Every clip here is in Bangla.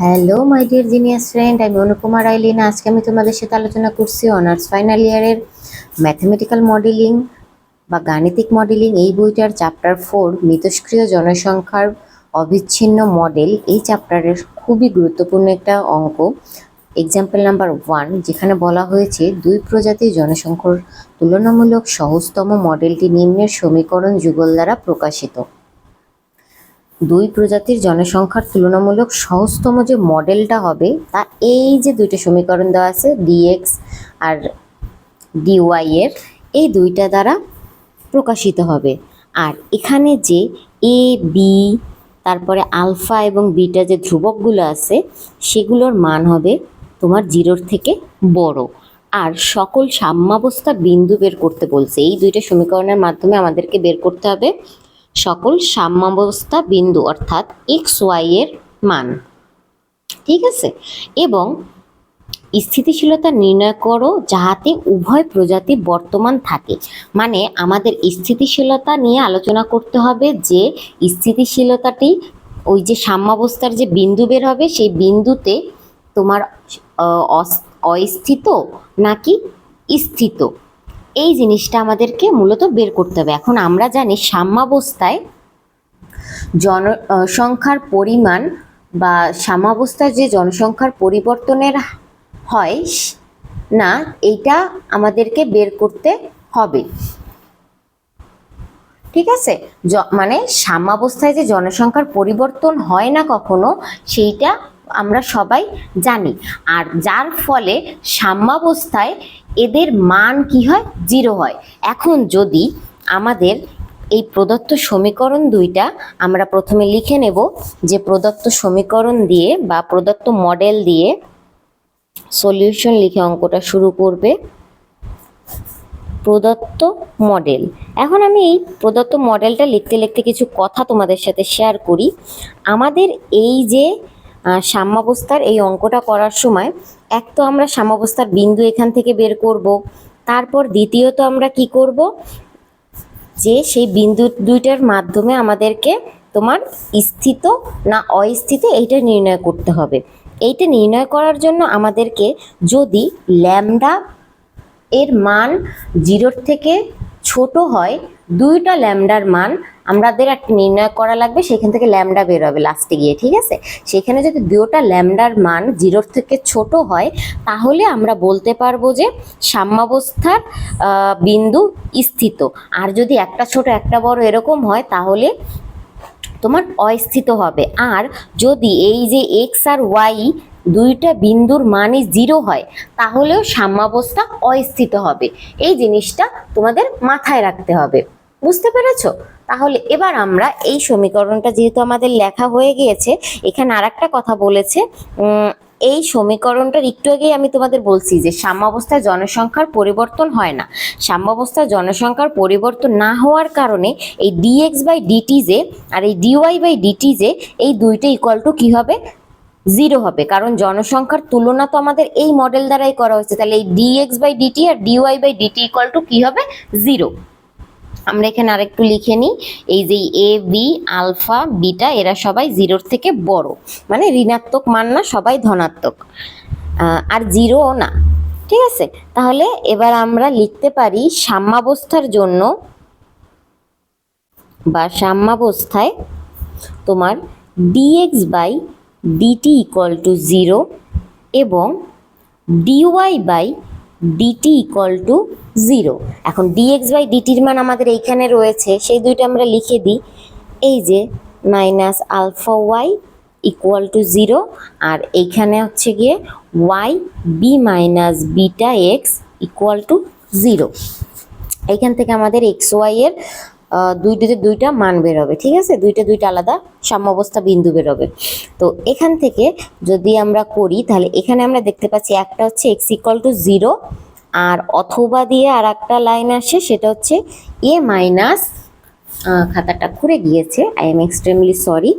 Hello my dear genius friend, আমি অনুপমা রাইলিনা। আজকে আমি তোমাদের সাথে আলোচনা করছি অনার্স ফাইনাল ইয়ারের ম্যাথমেটিক্যাল মডেলিং বা গাণিতিক মডেলিং এই বইটার চ্যাপ্টার 4 মিথস্ক্রিয় জনসংখ্যার অবিচ্ছিন্ন মডেল। এই চ্যাপ্টারের খুবই গুরুত্বপূর্ণ একটা অঙ্ক, এক্সাম্পল নাম্বার 1, যেখানে বলা হয়েছে দুই প্রজাতির জনসংখ্যার তুলনামূলক সহজতম মডেলটি নিম্নের সমীকরণ যুগল দ্বারা প্রকাশিত। দুই প্রজাতির জনসংখ্যার তুলনামূলক সহজতম যে মডেলটা হবে তা এই যে দুইটা সমীকরণ দেওয়া আছে ডিএক্স আর ডিওয়াই এর, এই দুইটা দ্বারা প্রকাশিত হবে। আর এখানে যে এ বি তারপরে আলফা এবং বিটা যে ধ্রুবকগুলো আছে সেগুলোর মান হবে তোমার 0-র থেকে বড়। আর সকল সাম্যাবস্থা বিন্দু বের করতে বলছে। এই দুইটা সমীকরণের মাধ্যমে আমাদেরকে বের করতে হবে সকল সাম্যাবস্থা বিন্দু অর্থাৎ এক্স ওয়াই এর মান, ঠিক আছে। এবং স্থিতিশীলতা নির্ণয় করো যাহাতে উভয় প্রজাতি বর্তমান থাকে। মানে আমাদের স্থিতিশীলতা নিয়ে আলোচনা করতে হবে যে স্থিতিশীলতাটি ওই যে সাম্যাবস্থার যে বিন্দু বের হবে সেই বিন্দুতে তোমার অস্থিত নাকি স্থিত, এই জিনিসটা আমাদেরকে মূলত বের করতে হবে। এখন আমরা জানি সাম্যাবস্থায় জনসংখ্যার পরিমাণ বা সাম্যাবস্থায় যে জনসংখ্যার পরিবর্তনের হয় না, এইটা আমাদেরকে বের করতে হবে, ঠিক আছে। মানে সাম্যাবস্থায় যে জনসংখ্যার পরিবর্তন হয় না কখনো, সেইটা আমরা সবাই জানি। আর যার ফলে সাম্যাবস্থায় এদের মান কি হয়, 0 হয়। এখন যদি আমাদের এই প্রদত্ত সমীকরণ দুইটা আমরা প্রথমে লিখে নেব, যে প্রদত্ত সমীকরণ দিয়ে বা প্রদত্ত মডেল দিয়ে সলিউশন লিখে অঙ্কটা শুরু করবে। প্রদত্ত মডেল। এখন আমি এই প্রদত্ত মডেলটা লিখতে লিখতে কিছু কথা তোমাদের সাথে শেয়ার করি। আমাদের এই যে সাম্যাবস্থার এই অঙ্কটা করার সময় এক তো আমরা সাম্যাবস্থার বিন্দু এখান থেকে বের করব, তারপর দ্বিতীয়ত আমরা কি করব, যে সেই বিন্দু দুইটার মাধ্যমে আমাদেরকে তোমার স্থিত না অস্থিত এইটা নির্ণয় করতে হবে। এইটা নির্ণয় করার জন্য আমাদেরকে যদি ল্যামডা এর মান 0-র থেকে ছোট হয়, দুইটা ল্যামডার মান আমাদের একটা নির্ণয় করা লাগবে, সেখান থেকে ল্যামডা বের হবে লাস্টে গিয়ে, ঠিক আছে। সেখানে যদি দুটো ল্যামডার মান 0-র থেকে ছোট হয় তাহলে আমরা বলতে পারবো যে সাম্যাবস্থার বিন্দু স্থিত। আর যদি একটা ছোট একটা বড় এরকম হয় তাহলে তোমার অস্থিত হবে। আর যদি এই যে এক্স আর ওয়াই দুইটা বিন্দুর মানে 0 হয় তাহলেও সাম্যাবস্থা অস্থিত হবে। এই জিনিসটা তোমাদের মাথায় রাখতে হবে, বুঝতে পেরেছো? তাহলে এবার আমরা এই সমীকরণটা যেহেতু আমাদের লেখা হয়ে গিয়েছে, এখানে আর একটা কথা বলেছে, এই সমীকরণটার একটু আগেই আমি তোমাদের বলছি যে সাম্যাবস্থায় জনসংখ্যার পরিবর্তন হয় না। সাম্যাবস্থায় জনসংখ্যার পরিবর্তন না হওয়ার কারণে এই ডিএক্স বাই ডিটি যে আর এই ডিওয়াই বাই ডিটি যে এই দুইটা ইকুয়াল টু কি হবে, 0 হবে। কারণ জনসংখ্যার তুলনা তো আমাদের এই মডেল দ্বারাই করা হয়েছে, তাহলে এই ডিএক্স বাই ডিটি আর dy by dt equal to কি হবে, 0। আমরা এখানে আরেকটু লিখে নিই, এই যে এ বি আলফা বিটা এরা সবাই 0-র থেকে বড়, মানে ঋণাত্মক মান না, সবাই ধনাত্মক, আর 0ও না, ঠিক আছে। তাহলে এবার আমরা লিখতে পারি সাম্যাবস্থার জন্য বা সাম্যাবস্থায় তোমার dx by dt equal to 0 এবং dy by dt equal to 0। এখন ডিএক্স বাই ডিটির মান আমাদের এইখানে রয়েছে, সেই দুইটা আমরা লিখে দিই, এই যে minus alpha y equal to 0, আর এইখানে হচ্ছে গিয়ে y b minus beta x equal to 0। এইখান থেকে আমাদের এক্স ওয়াই এর দুইটা মান বেরোবে, ঠিক আছে, দুইটা আলাদা সাম্যাবস্থা বিন্দু বেরোবে। তো এখান থেকে যদি আমরা করি তাহলে এখানে আমরা দেখতে পাচ্ছি একটা হচ্ছে এক্স ইকুয়াল টু 0, আর অথবা দিয়ে আর একটা লাইন আসে, সেটা হচ্ছে এ মাইনাস, খাতাটা খুঁড়ে গিয়েছে, I am extremely sorry,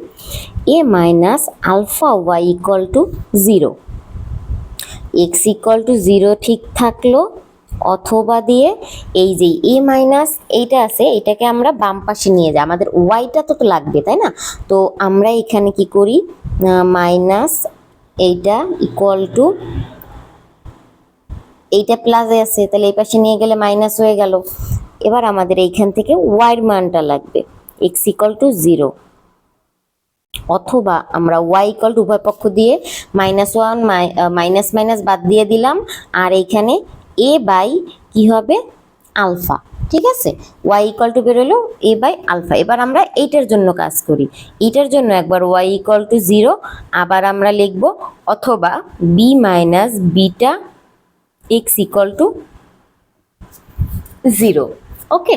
a minus alpha y equal to 0। X equal to 0 ঠিক থাকলো, অথবা দিয়ে এই যে এ মাইনাস এইটা আছে এটাকে আমরা বাম পাশে নিয়ে যাই, আমাদের ওয়াইটা তো লাগবে তাই না। তো আমরা এখানে কি করি, মাইনাস এইটা ইকুয়াল টু, এইটা প্লাসে আছে তাহলে এই পাশে নিয়ে গেলে মাইনাস হয়ে গেল। এবার আমাদের এইখান থেকে ওয়াই এর মানটা লাগবে, এক্স ইকুয়াল টু 0, অথবা আমরা ওয়াই ইকুয়াল টু উভয় পক্ষ দিয়ে -1 মাইনাস মাইনাস বাদ দিয়ে দিলাম, আর এইখানে এ বাই কি হবে আলফা। ঠিক আছে, ওয়াই ইকুয়াল টু বেরোলো এ বাই আলফা। এবার আমরা এইটার জন্য কাজ করি, এইটার জন্য একবার ওয়াই ইকুয়াল টু 0, আবার আমরা লিখব অথবা b minus beta x equal to 0। Okay,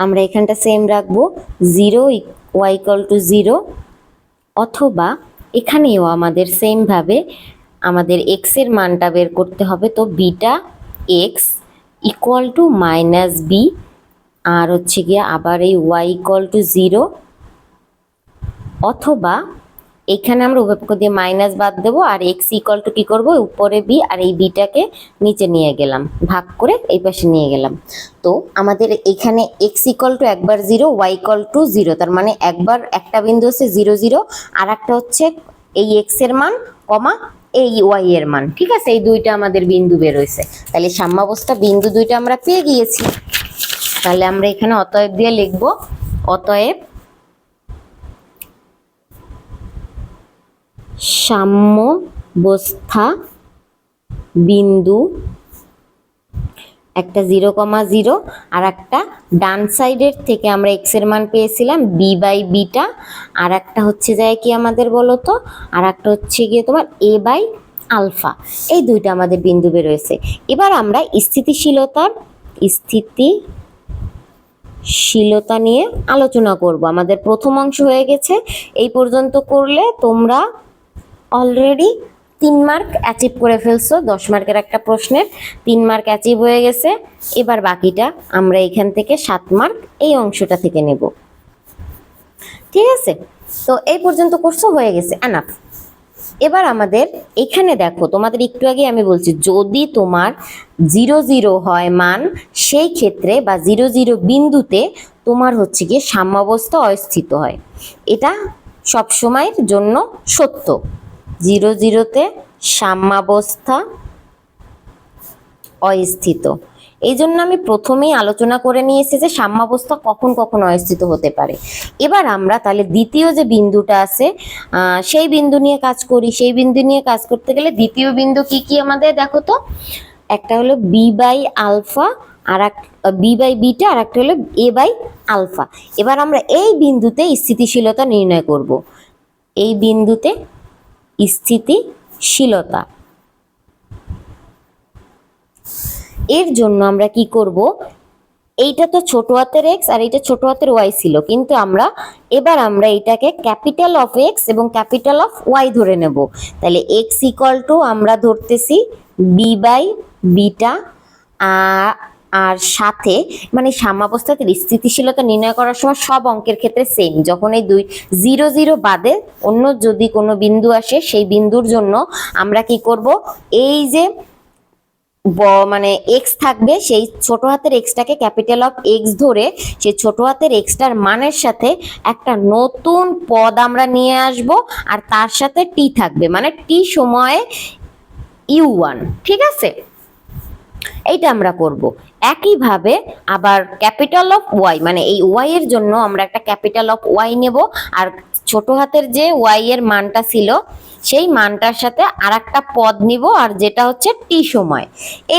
আমরা এখানটা সেম রাখবো 0 ওয়াই ইকুয়াল টু 0, অথবা এখানেও আমাদের সেম ভাবে আমাদের এক্স এর মানটা বের করতে হবে, তো beta x equal to minus b, আর হচ্ছে গিয়ে আবার এই ওয়াই ইকুয়াল টু 0, অথবা এখানে আমরা উভয় পক্ষ দিয়ে মাইনাস বাদ দেবো, আর এক্স ইকুয়াল টু কি করবো উপরে বি, আর এই বিটাকে নিচে নিয়ে গেলাম, ভাগ করে এই পাশে নিয়ে গেলাম। তো আমাদের এখানে এক্স ইকুয়াল টু একবার 0, ওয়াই ইকুয়াল টু 0, তার মানে একবার একটা বিন্দু হচ্ছে 0 0, আর একটা হচ্ছে এই এক্স এর মান কমা এই ওয়াই এর মান। ঠিক আছে, এই দুইটা আমাদের বিন্দু বের হয়েছে, তাহলে সাম্যাবস্থা বিন্দু দুইটা আমরা পেয়ে গিয়েছি। তাহলে আমরা এখানে অতএব দিয়ে লিখবো, অতএব সাম্যাবস্থা বিন্দু একটা 0,0, আর একটা ডান সাইডের থেকে আমরা এক্স এর মান পেয়েছিলাম বি বাই বিটা, আর একটা হচ্ছে যায় কি আমাদের বলো তো, আর একটা হচ্ছে গিয়ে তোমার এ বাই আলফা। এই দুইটা আমাদের বিন্দু বের হয়েছে। এবার আমরা স্থিতিশীলতা নিয়ে আলোচনা করব। আমাদের প্রথম অংশ হয়ে গেছে, এই পর্যন্ত করলে তোমরা অলরেডি 3 মার্ক অ্যাচিভ করে ফেলছো। 10 মার্কের একটা প্রশ্নের 3 মার্ক অ্যাচিভ হয়ে গেছে। এবার বাকিটা আমরা এখান থেকে 7 মার্ক এই অংশটা থেকে নেব। ঠিক আছে, তো এই পর্যন্ত করছো, হয়ে গেছে, এনাফ। এবার আমাদের এখানে দেখো, তোমাদের একটু আগে আমি বলছি যদি তোমার 0 0 হয় মান, সেই ক্ষেত্রে বা 0 0 বিন্দুতে তোমার হচ্ছে গিয়ে সাম্যাবস্থা অস্থিত হয়। এটা সব সময়ের জন্য সত্য। 0 0-তে সাম্যাবস্থা অস্থিত। এই জন্য আমি প্রথমেই আলোচনা করে নিয়েছি যে সাম্যাবস্থা কখন কখন অস্থিত হতে পারে। এবার আমরা তাহলে দ্বিতীয় যে বিন্দুটা আছে সেই বিন্দু নিয়ে কাজ করি। সেই বিন্দু নিয়ে কাজ করতে গেলে দ্বিতীয় বিন্দু কি কি আমাদের দেখো তো, একটা হলো বি বাই আলফা, আর বি বাই বিটা, আর একটা হলো এ বাই আলফা। এবার আমরা এই বিন্দুতে স্থিতিশীলতা নির্ণয় করব। এই বিন্দুতে স্থিতিশীলতা, এর জন্য আমরা কি করব, এইটা তো ছোট হাতের এক্স আর এইটা ছোট হাতের ওয়াই ছিল, কিন্তু এবার আমরা এটাকে ক্যাপিটাল অফ এক্স এবং ক্যাপিটাল অফ ওয়াই ধরে নেব। তাহলে এক্স ইকুয়াল টু আমরা ধরতেছি বি বাই বিটা, আর সাথে মানে সাম্যাবস্থাতে স্থিতিশীলতা নির্ণয় করার সময় সব অঙ্কের ক্ষেত্রে সেম, যখন এই 0 0 বাদে অন্য যদি কোনো বিন্দু আসে, সেই বিন্দুর জন্য আমরা কি করব, এই যে মানে এক্স থাকবে, সেই ছোট হাতের এক্সটাকে ক্যাপিটাল অফ এক্স ধরে সেই ছোট হাতের এক্সটার মানের সাথে একটা নতুন পদ আমরা নিয়ে আসব, আর তার সাথে টি থাকবে, মানে টি সময়ে u1। ঠিক আছে, এইটা আমরা করব। একইভাবে আবার ক্যাপিটাল অফ ওয়াই, মানে এই ওয়াই এর জন্য আমরা একটা ক্যাপিটাল অফ ওয়াই নেব, আর ছোট হাতের যে ওয়াই এর মানটা ছিল সেই মানটার সাথে আর একটা পদ নিব, আর যেটা হচ্ছে টি সময়।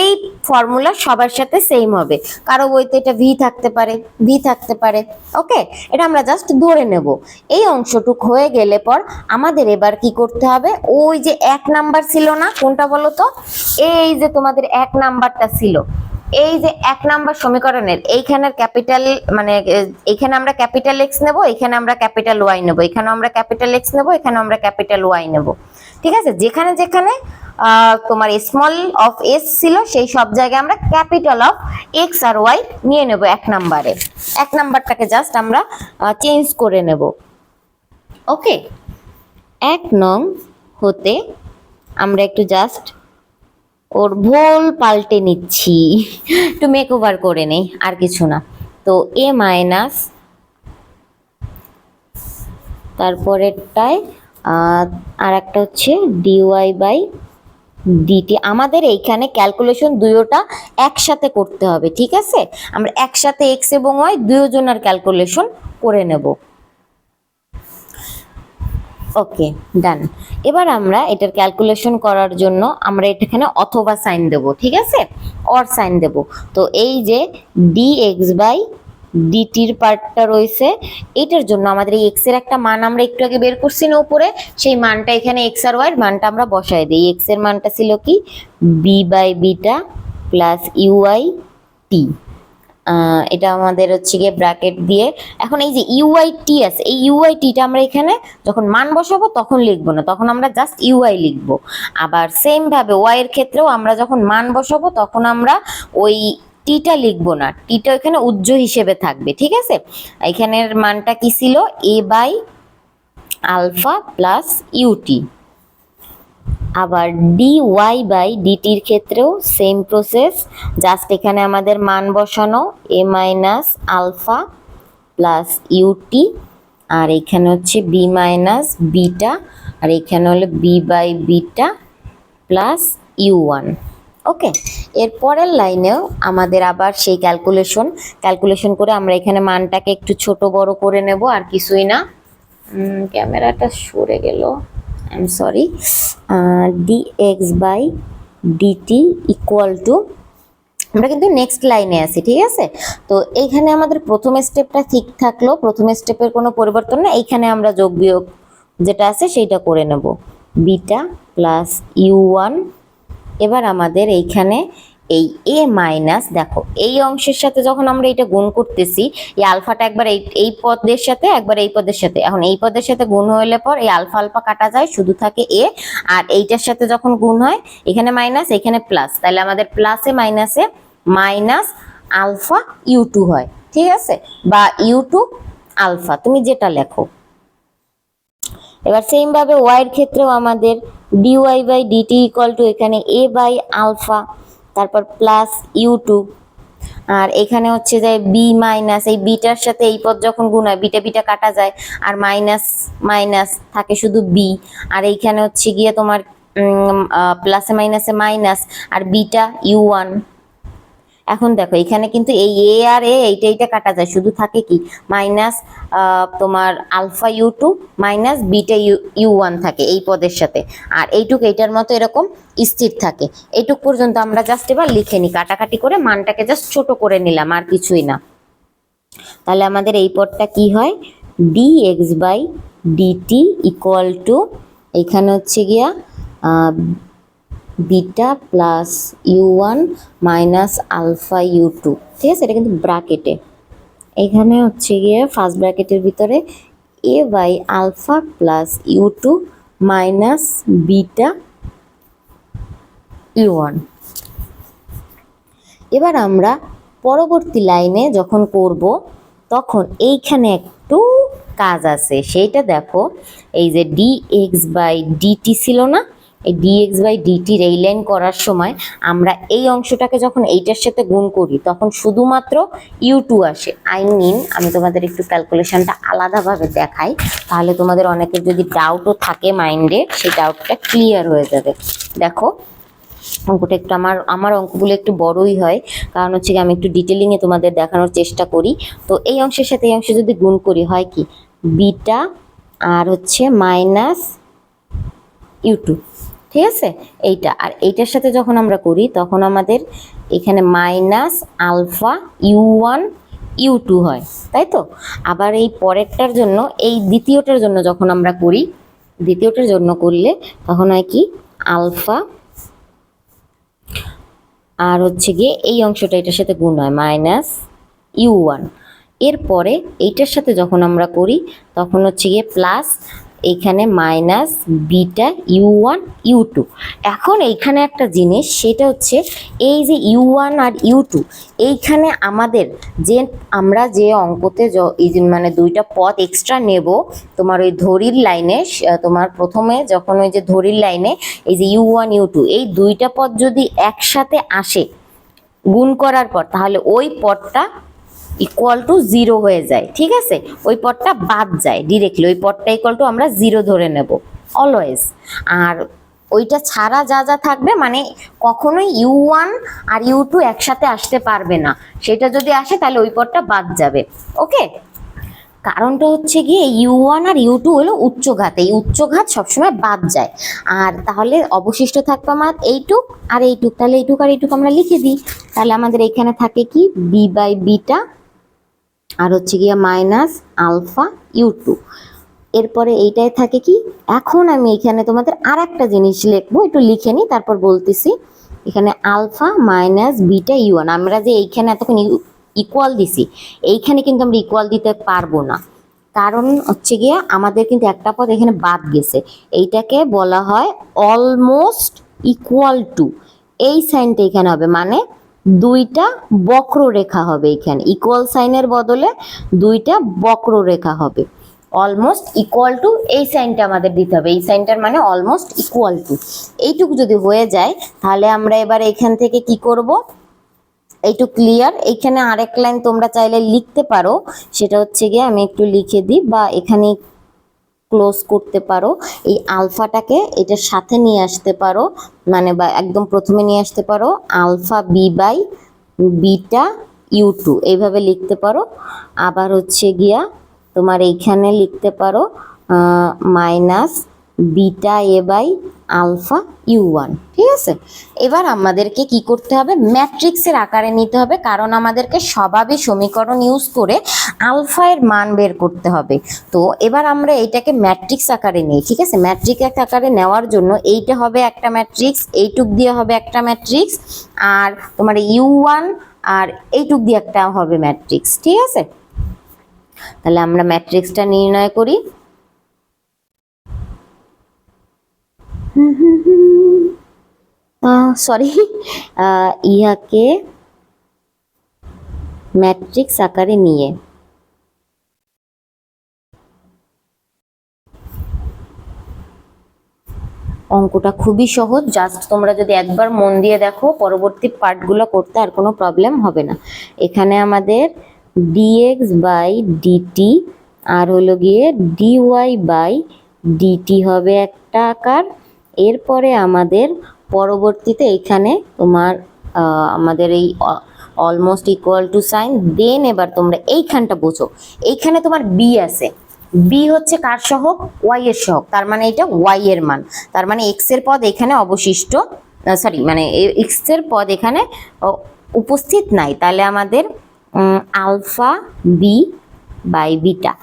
এই ফর্মুলা সবার সাথে সেম হবে, কারো বইতে এটা ভি থাকতে পারে, ভি থাকতে পারে। ওকে, এটা আমরা জাস্ট ধরে নেব। এই অংশটুক হয়ে গেলে পর আমাদের এবার কি করতে হবে, ওই যে 1 নাম্বার ছিল না, কোনটা বলো তো, এই যে তোমাদের 1 নাম্বারটা ছিল, এই যে 1 নাম্বার সমীকরণের এইখানের ক্যাপিটাল, মানে এখানে আমরা ক্যাপিটাল এক্স নেব, এখানে আমরা ক্যাপিটাল ওয়াই নেব, এখানে আমরা ক্যাপিটাল এক্স নেব, এখানে আমরা ক্যাপিটাল ওয়াই নেব। ঠিক আছে, যেখানে যেখানে তোমার স্মল অফ এস ছিল সেই সব জায়গায় আমরা ক্যাপিটাল অফ এক্স আর ওয়াই নিয়ে নেব 1 নাম্বারে। 1 নাম্বারটাকে জাস্ট আমরা চেঞ্জ করে নেব। ওকে, 1 নং হতে আমরা একটু জাস্ট ওর ভুল পাল্টে নিচ্ছি, একটু মেক ওভার করে নেই, আর কিছু না। তো a মাইনাস তারপরেরটায় আর একটা হচ্ছে ডিওয়াই বাই ডিটি। আমাদের এইখানে ক্যালকুলেশন দুইটা একসাথে করতে হবে, ঠিক আছে? আমরা একসাথে এক্স এবং ওয়াই দুজনের ক্যালকুলেশন করে নেব। ওকে, ডান। এবার আমরা এটার ক্যালকুলেশন করার জন্য আমরা এখানে অথবা সাইন দেব, ঠিক আছে? অর সাইন দেব। তো এই যে dx বাই ডিটির পার্টটা রয়েছে, এটার জন্য আমাদের এই এক্স এর একটা মান আমরা একটু আগে বের করছি না উপরে, সেই মানটা এখানে এক্স আর ওয়াই এর মানটা আমরা বসাই দিই। এক্স এর মানটা ছিল কি b by beta plus u i t. এটা আমাদের হচ্ছে গিয়ে ব্র্যাকেট দিয়ে, এখন এই যে ইউআই টি আছে, এই ইউআই টিটা আমরা এখানে যখন মান বসাবো তখন লিখবো না, তখন আমরা জাস্ট ইউআই লিখবো। আবার সেম ভাবে ওয়াই এর ক্ষেত্রেও আমরা যখন মান বসাবো তখন আমরা ওই টিটা লিখবো না, টিটা এখানে উজ্জ হিসেবে থাকবে, ঠিক আছে? এখানের মানটা কি ছিল a by alpha plus u t. আবার ডি ওয়াই বাই ডিটির ক্ষেত্রেও সেম প্রসেস, জাস্ট এখানে আমাদের মান বসানো a minus alpha plus u t, আর এখানে হচ্ছে বি মাইনাস বিটা, আর এখানে হলো b by beta plus u one. Okay, এর পরের লাইনেও আমাদের আবার সেই ক্যালকুলেশন করে আমরা এখানে মানটাকে একটু ছোট বড় করে নেব, আর কিছুই না। ক্যামেরাটা সরে গেল, I am sorry. dx by dt equal to, আমরা কিন্তু নেক্সট লাইনে আছি, ঠিক আছে? তো এইখানে আমাদের প্রথম স্টেপটা ঠিক থাকলো, প্রথম স্টেপের কোনো পরিবর্তন না, এইখানে আমরা যোগ বিয়োগ যেটা আছে সেইটা করে নেব, বিটা প্লাস ইউ ওয়ান। এবার আমাদের এইখানে এই এ মাইনাস, দেখো এই অংশের সাথে যখন আমরা এটা গুণ করতেছি, এই আলফাটা একবার এই পদের সাথে একবার এই পদের সাথে, এখন এই পদের সাথে গুণ হইলে পর এই আলফা আলফা কাটা যায়, শুধু থাকে এ। আর এইটার সাথে যখন গুণ হয় এখানে মাইনাস এখানে প্লাস, তাহলে আমাদের প্লাসে মাইনাসে মাইনাস আলফা ইউ টু হয়, ঠিক আছে? বা ইউ টু আলফা, তুমি যেটা লেখো। এবার সেম ভাবে ওয়াই এর ক্ষেত্রেও আমাদের dy by dt equal to এখানে এ বাই আলফা, তারপর প্লাস ইউ টু, আর এখানে হচ্ছে যে বি মাইনাস, এই বিটার সাথে এই পদ যখন গুণ হয় বিটা বিটা কাটা যায়, আর মাইনাস মাইনাস থাকে শুধু বি, আর এইখানে হচ্ছে গিয়ে তোমার প্লাসে মাইনাসে মাইনাস, আর বিটা ইউ ওয়ান। এখন দেখো এখানে কিন্তু এই এ আর এ এইটা কাটা যায়, শুধু থাকে কি মাইনাস তোমার alpha u two minus beta u one থাকে এই পদের সাথে, আর এইটুক এইটার মতো এরকম স্থির থাকে। এইটুক পর্যন্ত আমরা জাস্ট এবার লিখে নিই, কাটাকাটি করে মানটাকে জাস্ট ছোট করে নিলাম, আর কিছুই না। তাহলে আমাদের এই পদটা কি হয়, dx by dt equal to, এখানে হচ্ছে গিয়া beta plus u one minus alpha u two, ঠিক আছে? এটা কিন্তু ব্র্যাকেটে, এখানে হচ্ছে গিয়ে ফার্স্ট ব্র্যাকেটের ভিতরে a by alpha plus u two minus beta u one. এবার আমরা পরবর্তী লাইনে যখন করব তখন এইখানে একটু কাজ আছে, সেইটা দেখো। এই যে dx বাই ডিটি ছিল না, এই dx বাই ডিটির এই লাইন করার সময় আমরা এই অংশটাকে যখন এইটার সাথে গুণ করি তখন শুধুমাত্র ইউ টু আসে। আমি তোমাদের একটু ক্যালকুলেশনটা আলাদাভাবে দেখাই, তাহলে তোমাদের অনেকের যদি ডাউটও থাকে মাইন্ডে, সেই ডাউটটা ক্লিয়ার হয়ে যাবে। দেখো অঙ্কটা একটু আমার অঙ্কগুলো একটু বড়ই হয়, কারণ হচ্ছে আমি একটু ডিটেলিংয়ে তোমাদের দেখানোর চেষ্টা করি। তো এই অংশের সাথে এই অংশে যদি গুণ করি হয় কি বিটা আর হচ্ছে মাইনাস ইউ টু, ঠিক আছে? এইটা আর এইটার সাথে যখন আমরা করি তখন আমাদের এখানে minus alpha u one u two হয়, তাই তো? আবার এই পরেরটার জন্য, এই দ্বিতীয়টার জন্য যখন আমরা করি, দ্বিতীয়টার জন্য করলে তখন হয় কি আলফা আর হচ্ছে গিয়ে এই অংশটা এটার সাথে গুণ হয় মাইনাস ইউ ওয়ান। এরপরে এইটার সাথে যখন আমরা করি তখন হচ্ছে গিয়ে প্লাস এইখানে minus beta u one u two. এখন এইখানে একটা জিনিস, সেটা হচ্ছে এই যে ইউ ওয়ান আর ইউ টু, এইখানে আমাদের আমরা যে অঙ্কতে মানে দুইটা পদ এক্সট্রা নেব তোমার ওই ধরির লাইনে, তোমার প্রথমে যখন ওই যে ধরির লাইনে এই যে ইউ ওয়ান ইউ টু এই দুইটা পদ যদি একসাথে আসে গুণ করার পর, তাহলে ওই পদটা ইকুয়াল টু জিরো হয়ে যায়, ঠিক আছে? ওই পদটা বাদ যায় ডিরেক্টলি, ওই পদটা ইকুয়াল টু আমরা জিরো ধরে নেব। অলওয়েজ। আর ওইটা ছাড়া যা যা থাকবে মানে কখনোই U1 আর U2 একসাথে আসতে পারবে না, সেটা যদি আসে তাহলে ওই পদটা বাদ যাবে। ওকে, কারণটা হচ্ছে গিয়ে U1 আর U2 হলো উচ্চঘাত, এই উচ্চঘাত সবসময় বাদ যায়। আর তাহলে অবশিষ্ট থাকবে আমার এইটুক আর এইটুক, তাহলে এইটুক আর এইটুক আমরা লিখে দিই। তাহলে আমাদের এখানে থাকে কি বি বাই বিটা আর হচ্ছে গিয়ে মাইনাস আলফা U2। এরপরে এইটাই থাকে কি, এখন আমি এখানে তোমাদের আর একটা জিনিস লিখবো, একটু লিখে নিই তারপর বলতেছি। এখানে আলফা মাইনাস বিটা U1, আমরা যে এইখানে এতক্ষণ ইকুয়াল দিছি, এইখানে কিন্তু আমরা ইকুয়াল দিতে পারবো না, কারণ হচ্ছে গিয়ে আমাদের কিন্তু একটা পদ এখানে বাদ গেছে। এইটাকে বলা হয় অলমোস্ট ইকুয়াল টু। এই সাইনটা এখানে হবে, মানে দুইটা বক্ররেখা হবে, এখানে ইকুয়াল সাইনের বদলে দুইটা বক্ররেখা হবে। অলমোস্ট ইকুয়াল টু এই সাইনটা আমাদের দিতে হবে, এই সাইনটার মানে অলমোস্ট ইকুয়াল টু। এইটুকু যদি হয়ে যায় তাহলে আমরা এবার এখান থেকে কি করব, এইটু ক্লিয়ার। এইখানে আরেক লাইন তোমরা চাইলে লিখতে পারো, সেটা হচ্ছে গিয়ে আমি একটু লিখে দিই বা এখানে ক্লোজ করতে পারো। এই আলফাটাকে এটার সাথে নিয়ে আসতে পারো, মানে বা একদম প্রথমে নিয়ে আসতে পারো alpha b by beta U2 এইভাবে লিখতে পারো। আবার হচ্ছে গিয়া তোমার এইখানে লিখতে পারো minus beta a by alpha U1। ঠিক আছে, এবার আমাদেরকে কি করতে হবে, ম্যাট্রিক্সের আকারে নিতে হবে, কারণ আমাদেরকে স্বভাবে সমীকরণ ইউজ করে আলফা এর মান বের করতে হবে। তো এবার আমরা এটাকে ম্যাট্রিক্স আকারে নিই। ঠিক আছে, ম্যাট্রিক্স আকারে নেওয়ার জন্য এইটা হবে একটা ম্যাট্রিক্স, এইটুক দিয়ে হবে একটা ম্যাট্রিক্স, আর তোমার U1 আর এইটুক দিয়ে একটা হবে ম্যাট্রিক্স। ঠিক আছে, তাহলে আমরা ম্যাট্রিক্সটা নির্ণয় করি। সরি, ইহাকে ম্যাট্রিক্স আকারে নিয়ে অঙ্কটা খুবই সহজ, জাস্ট তোমরা যদি একবার মন দিয়ে দেখো পরবর্তী পার্টগুলো করতে আর কোনো প্রবলেম হবে না। এখানে আমাদের dx বাই ডিটি আর হলো গিয়ে dy বাই ডিটি হবে একটা আকার। এরপরে আমাদের পরবর্তীতে এখানে তোমার আমাদের এই অলমোস্ট ইকুয়াল টু সাইন, দেন এবার তোমরা এইখানটা বোঝো, এইখানে তোমার বি আছে, বি হচ্ছে কার সহগ, ওয়াই এর সহগ, তার মানে এটা ওয়াই এর মান, তার মানে এক্স এর পদ এখানে অবশিষ্ট, সরি মানে এক্স এর পদ এখানে উপস্থিত নাই। তাহলে আমাদের আলফা বি বাই বিটা,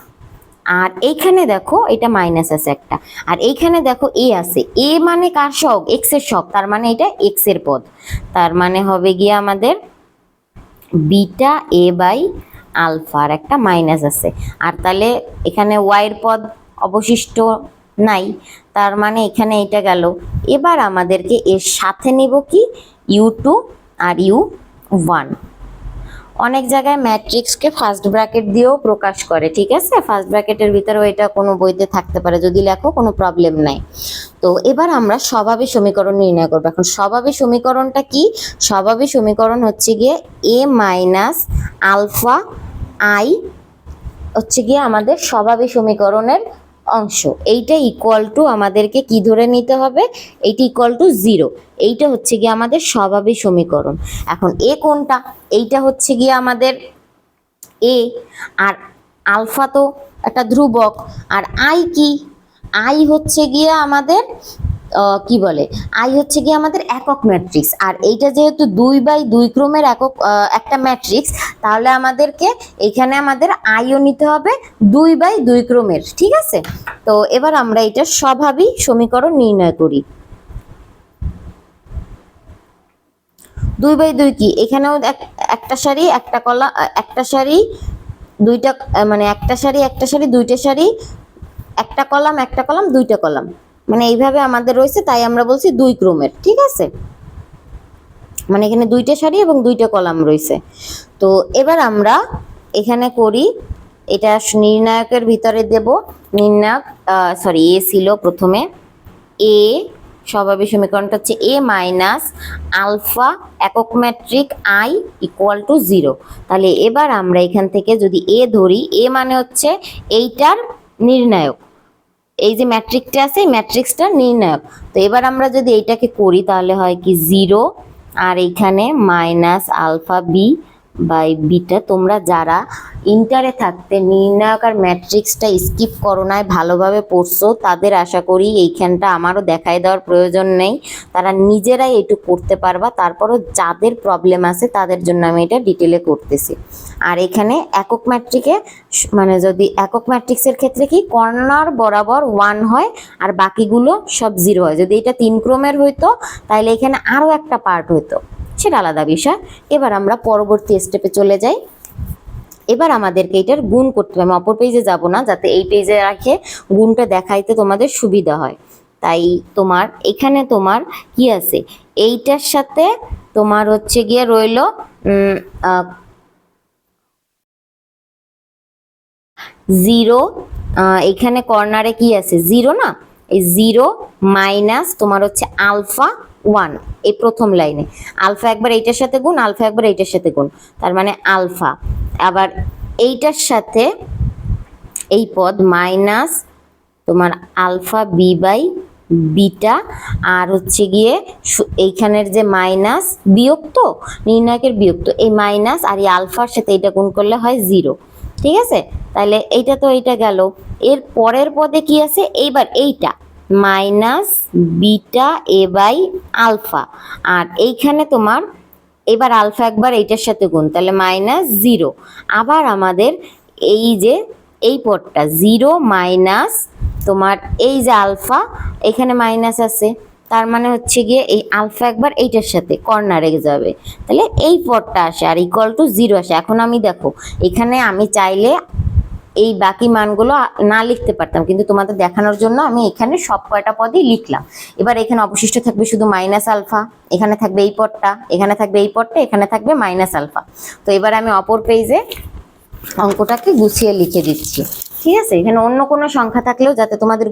আর এইখানে দেখো এটা মাইনাস আছে একটা, আর এইখানে দেখো এ আছে, এ মানে কার সহগ, এক্স এর সহগ, তার মানে এটা এক্স এর পদ, তার মানে হবে গিয়ে আমাদের বিটা এ বাই আলফা, আর একটা মাইনাস আছে, আর তাহলে এখানে ওয়াই এর পদ অবশিষ্ট নাই, তার মানে এখানে এটা গেল। এবার আমাদেরকে এর সাথে নিব কি U2 আর U1। অনেক জায়গায় ম্যাট্রিক্সকে ফার্স্ট ব্র্যাকেট দিয়েও প্রকাশ করে, ঠিক আছে, ফার্স্ট ব্র্যাকেটের ভিতরেও এটা কোনো বইতে থাকতে পারে, যদি লেখো কোনো প্রবলেম নাই। তো এবার আমরা স্বভাবে সমীকরণ নির্ণয় করবো। এখন স্বভাবে সমীকরণটা কি, স্বভাবে সমীকরণ হচ্ছে গিয়ে এ মাইনাস আলফা আই হচ্ছে গিয়ে আমাদের স্বভাবে সমীকরণের অংশ, এইটা ইকুয়াল টু আমাদেরকে কি ধরে নিতে হবে, এইটা ইকুয়াল টু 0, এইটা হচ্ছে গিয়ে আমাদের স্বভাবে সমীকরণ। এখন এ কোনটা, এইটা হচ্ছে গিয়ে আমাদের এ, আর আলফা তো একটা ধ্রুবক, আর আই কি, আই হচ্ছে গিয়ে আমাদের কি বলে, আই হচ্ছে গিয়ে আমাদের একক ম্যাট্রিক্স, আর এইটা যেহেতু 2/2 ক্রমের একক একটা ম্যাট্রিক্স, তাহলে আমাদেরকে এখানে আমাদের আইও নিতে হবে 2/2 ক্রমের। ঠিক আছে, তো এবার আমরা এটা স্বভাবী সমীকরণ নির্ণয় করি। 2/2 কি, এখানেও একটা সারি একটা কলা, একটা সারি দুইটা, মানে একটা সারি একটা সারি দুইটা সারি, একটা কলাম একটা কলাম দুইটা কলাম, মানে এইভাবে আমাদের রয়েছে, তাই আমরা বলছি 2 ক্রমের। ঠিক আছে, মানে এখানে দুইটা সারি এবং দুইটা কলাম রয়েছে। তো এবার আমরা এখানে করি, এটা নির্ণায়কের ভিতরে দেব, নির্ণায়ক সরি এ ছিল প্রথমে, এ স্বভাবে সমীকরণটা হচ্ছে এ মাইনাস আলফা একক ম্যাট্রিক আই ইকুয়াল টু 0। তাহলে এবার আমরা এখান থেকে যদি এ ধরি, এ মানে হচ্ছে এইটার নির্ণায়ক, এই যে ম্যাট্রিক্সটা আছে এই ম্যাট্রিক্সটা নির্ণায়ক। তো এবার আমরা যদি এইটাকে করি তাহলে হয় কি 0 আর এইখানে minus alpha b by beta. তোমরা যারা ইন্টারে থাকতে নির্ণায়ক আর ম্যাট্রিক্সটা স্কিপ করো নাই, ভালোভাবে পড়ছো, তাদের আশা করি এইখানটা আমারও দেখাই দেওয়ার প্রয়োজন নেই, তারা নিজেরাই এটুকু করতে পারবা। তারপরও যাদের প্রবলেম আছে তাদের জন্য আমি এটা ডিটেলে করতেছি। আর এখানে একক ম্যাট্রিকে মানে যদি একক ম্যাট্রিক্সের ক্ষেত্রে কি কর্নার বরাবর 1 হয় আর বাকিগুলো সব 0 হয়। যদি এটা 3 ক্রমের হইতো তাহলে এখানে আরও একটা পার্ট হইতো, সেটা আলাদা বিষয়। এবার আমরা পরবর্তী স্টেপে চলে যাই। এবার আমাদেরকে এটার গুণ করতে হবে। আমি অপর পেজে যাব না, যাতে এই পেজে রাখে গুণটা দেখাইতে তোমাদের সুবিধা হয়। তাই তোমার এখানে তোমার কি আছে, এইটার সাথে তোমার হচ্ছে গিয়ে রইল জিরো। এখানে কর্নারে কি আছে 0 না, এই 0 মাইনাস তোমার হচ্ছে আলফা 1। এই প্রথম লাইনে আলফা একবার এইটার সাথে গুণ, আলফা একবার এইটার সাথে গুণ, তার মানে আলফা। আবার এইটার সাথে এই পদ মাইনাস তোমার আলফা বি বাই বিটা। আর হচ্ছে গিয়ে এইখানের যে মাইনাস বিয়োগ, তো নির্ণায়কের বিয়োগ, তো এই মাইনাস আর এই আলফার সাথে এটা গুণ করলে হয় 0। ঠিক আছে, তাহলে এইটা তো এইটা গেল। এর পরের পদে কি আছে, এইবার এইটা minus beta a by alpha. আর এইখানে তোমার এবার আলফা একবার এইটার সাথে গুণ, তাহলে মাইনাস 0। আবার আমাদের এই যে এই পদটা 0 মাইনাস তোমার এই যে আলফা, এখানে মাইনাস আছে, তার মানে হচ্ছে গিয়ে এই আলফা একবার এইটার সাথে কর্নারে যাবে, তাহলে এই পদটা আসে আর ইকুয়াল টু 0 আসে। এখন আমি দেখো এখানে আমি চাইলে এই বাকি মানগুলো না লিখতে পারতাম, কিন্তু তোমাদের দেখানোর জন্য আমি এখানে সব কয়টা পদই লিখলাম। এবার এখানে অবশিষ্ট থাকবে শুধু মাইনাস আলফা, এখানে থাকবে এই পদটা, এখানে থাকবে এই পদটা, এখানে থাকবে মাইনাস আলফা। তো এবার আমি অপর পেজে অঙ্কটাকে গুছিয়ে লিখে দিচ্ছি। ঠিক আছে, এখানে অন্য কোনো সংখ্যা থাকলেও যাতে তোমাদের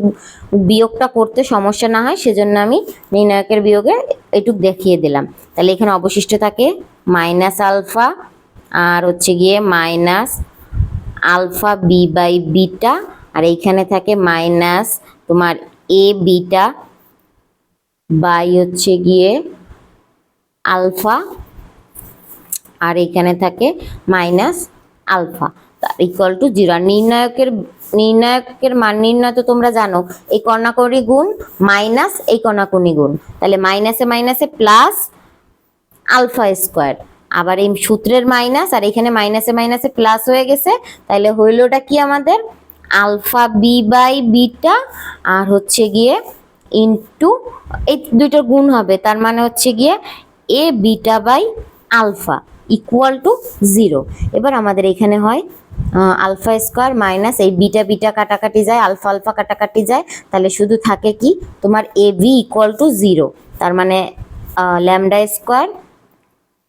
বিয়োগটা করতে সমস্যা না হয় সেজন্য আমি নির্ণায়কের বিয়োগে এটুক দেখিয়ে দিলাম। তাহলে এখানে অবশিষ্ট থাকে মাইনাস আলফা আর হচ্ছে গিয়ে minus alpha b by beta, আর এইখানে থাকে মাইনাস তোমার এ বিটা বাই হচ্ছে গিয়ে আলফা, আর এখানে থাকে মাইনাস আলফা ইকুয়াল টু 0। আর নির্ণায়কের মান নির্ণয় তো তোমরা জানো, এই কর্ণাকর্ণী গুণ মাইনাস এই কর্ণাকর্ণী গুণ, তাহলে মাইনাসে মাইনাসে প্লাস আলফা স্কোয়ার। আবার এই সূত্রের মাইনাস আর এখানে মাইনাসে মাইনাসে প্লাস হয়ে গেছে, তাহলে হইলটা কি আমাদের আলফা বি বাই বিটা আর হচ্ছে গিয়ে ইন্টু এই দুইটার গুণ হবে, তার মানে হচ্ছে গিয়ে a beta by alpha equal to 0। এবার আমাদের এখানে হয় আলফা স্কোয়ার মাইনাস এই বিটা বিটা কাটাকাটি যায়, আলফা আলফা কাটাকাটি যায়, তাহলে শুধু থাকে কি তোমার এ বি ইকুয়াল টু 0, তার মানে ল্যামডা স্কোয়ার।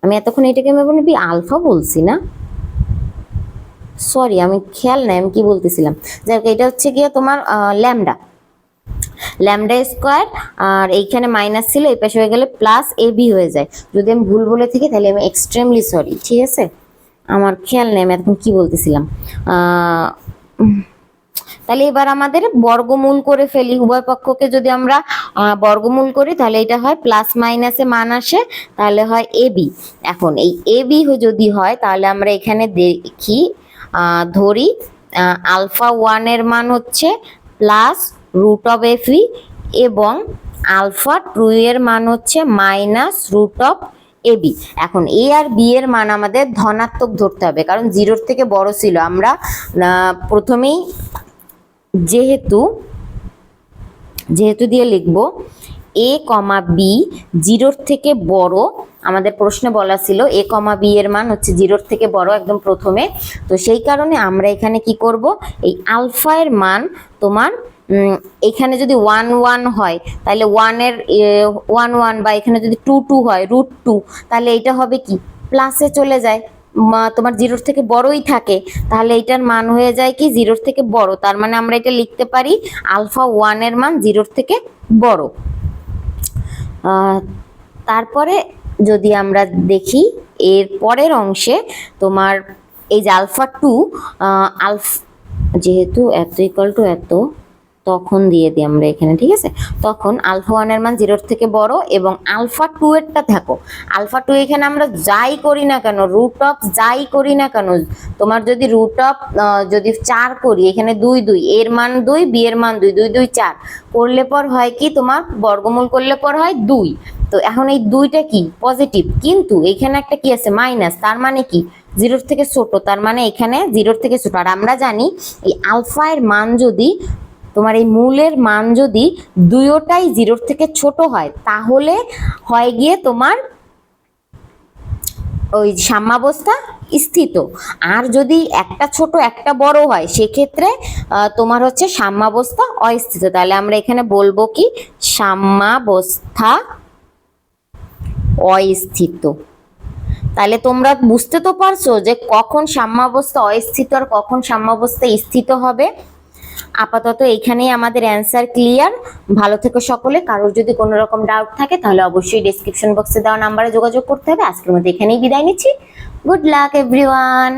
আমি এতক্ষণ এটাকে আমি বলি আলফা বলছি না, সরি আমি খেয়াল নাই আমি কি বলতেছিলাম। যাই হোক, এটা হচ্ছে গিয়ে তোমার ল্যামডা স্কোয়ার, আর এইখানে মাইনাস ছিল এই পাশে হয়ে গেলে প্লাস এ বি হয়ে যায়। যদি আমি ভুল বলে থাকি তাহলে আমি এক্সট্রিমলি সরি, ঠিক আছে, আমার খেয়াল নেই আমি এখন কি বলতেছিলাম। তাহলে এবার আমাদের বর্গমূল করে ফেলি, উভয় পক্ষকে যদি আমরা বর্গমূল করি তাহলে এটা হয় প্লাস মাইনাসে মান আসে, তাহলে হয় এ বি। এখন এই এ বি যদি হয় তাহলে আমরা এখানে দেখি ধরি আলফা 1 এর মান হচ্ছে plus root of f e এবং আলফা 2 এর মান হচ্ছে minus root of a b. এখন এ আর বি এর মান আমাদের ধনাত্মক ধরতে হবে, কারণ 0-র থেকে বড় ছিল। আমরা প্রথমেই যেহেতু দিয়ে লিখবো এ কমা বি 0-র থেকে বড়, আমাদের প্রশ্নে বলা ছিল এ কমা বি এর মান হচ্ছে 0-র থেকে বড় একদম প্রথমে। তো সেই কারণে আমরা এখানে কি করব, এই আলফা এর মান তোমার এখানে যদি 1 1 হয় তাহলে 1 এর 1 1, বা এখানে যদি 2 2 হয় রুট 2, তাহলে এটা হবে কি প্লাসে চলে যায়, তোমার 0-র থেকে বড়ই থাকে, তাহলে এটার মান হয়ে যায় কি 0-র থেকে বড়। তার মানে আমরা এটা লিখতে পারি আলফা 1 এর মান 0-র থেকে বড়। তারপরে যদি আমরা দেখি এর পরের অংশে তোমার এই যে আলফা 2 যেহেতু এত ইকুয়াল টু এত, তখন দিয়ে দিই আমরা এখানে, ঠিক আছে। তখন আলফা 1 এর মান 0 থেকে বড় এবং আলফা 2 এরটা থাকো, আলফা 2 এখানে আমরা যাই করি না কেন, রুট অফ যাই করি না কেন, তোমার যদি রুট অফ যদি 4 করি, এখানে 2 2, এর মান 2, বি এর মান 2, 2 2 4 করলে পর হয় কি, তোমার বর্গমূল করলে পর হয় 2। তো এখন এই 2টা কি পজিটিভ, কিন্তু এখানে একটা কি আছে মাইনাস, তার মানে কি 0 থেকে ছোট, তার মানে এখানে 0 থেকে ছোট। আর আমরা জানি এই আলফা এর মান যদি, তোমার এই মূলের মান যদি দুইটাই 0 থেকে ছোট হয়, তাহলে হয় গিয়ে তোমার ওই সাম্যাবস্থা স্থিত। আর যদি একটা ছোট একটা বড় হয়, সেক্ষেত্রে তোমার হচ্ছে সাম্যাবস্থা অস্থিত। তাহলে আমরা এখানে বলবো কি, সাম্যাবস্থা অস্থিত। তাহলে তোমরা বুঝতে তো পারছো যে কখন সাম্যাবস্থা অস্থিত আর কখন সাম্যাবস্থা স্থিত হবে। আপাতত এখানেই আমাদের অ্যান্সার ক্লিয়ার। ভালো থেকো সকলে। কারোর যদি কোনো রকম ডাউট থাকে তাহলে অবশ্যই ডেসক্রিপশন বক্সে দেওয়া নাম্বারে যোগাযোগ করতে হবে। আজকের মতো এখানেই বিদায় নিচ্ছি। Good luck everyone.